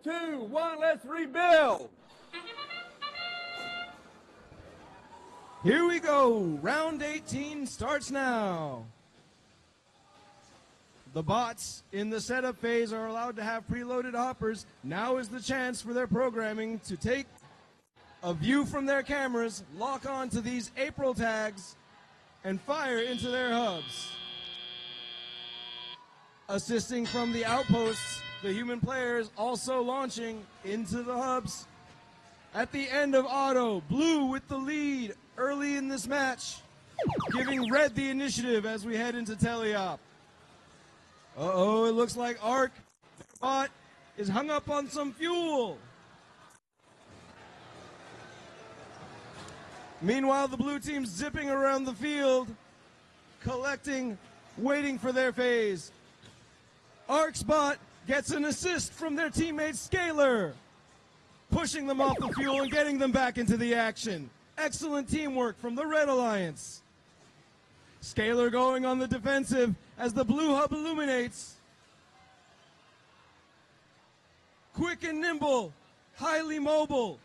2, 1, let's rebuild. Here we go. Round 18 starts now. The bots in the setup phase are allowed to have preloaded hoppers. Now is the chance for their programming to take a view from their cameras, lock on to these April tags, and fire into their hubs. Assisting from the outposts, the human players also launching into the hubs. At the end of auto, blue with the lead early in this match, giving red the initiative as we head into teleop. Uh-oh, it looks like Arc bot is hung up on some fuel. Meanwhile, the blue team's zipping around the field, collecting, waiting for their phase. Arc's bot gets an assist from their teammate Scalar, pushing them off the fuel and getting them back into the action. Excellent teamwork from the Red Alliance. Scalar going on the defensive as the blue hub illuminates. Quick and nimble, highly mobile.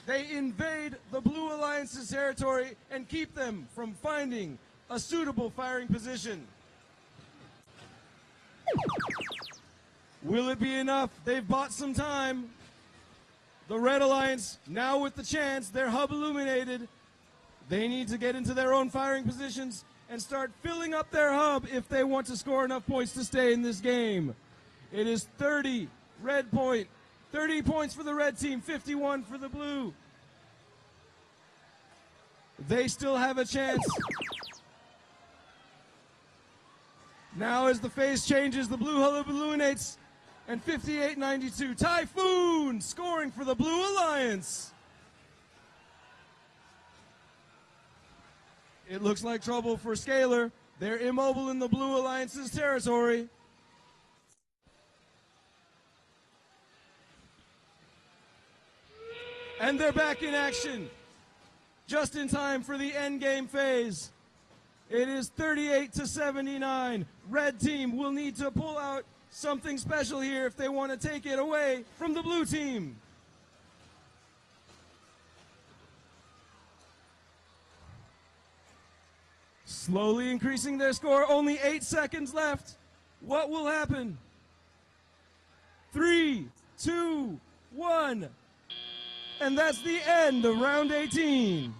They invade the Blue Alliance's territory and keep them from finding a suitable firing position. Will it be enough? They've bought some time. The Red Alliance, now with the chance, their hub illuminated. They need to get into their own firing positions and start filling up their hub if they want to score enough points to stay in this game. It is 30 red point, 30 points for the red team, 51 for the blue. They still have a chance. Now as the phase changes, the blue hub illuminates, and 58-92, Typhoon scoring for the Blue Alliance. It looks like trouble for Scalar. They're immobile in the Blue Alliance's territory. And they're back in action, just in time for the endgame phase. It is 38-79. Red team will need to pull out something special here if they want to take it away from the blue team. Slowly increasing their score, only 8 seconds left. What will happen? 3, 2, 1. And that's the end of round 18.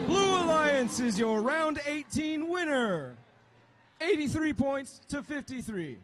Blue Alliance is your round 18 winner. 83 points to 53.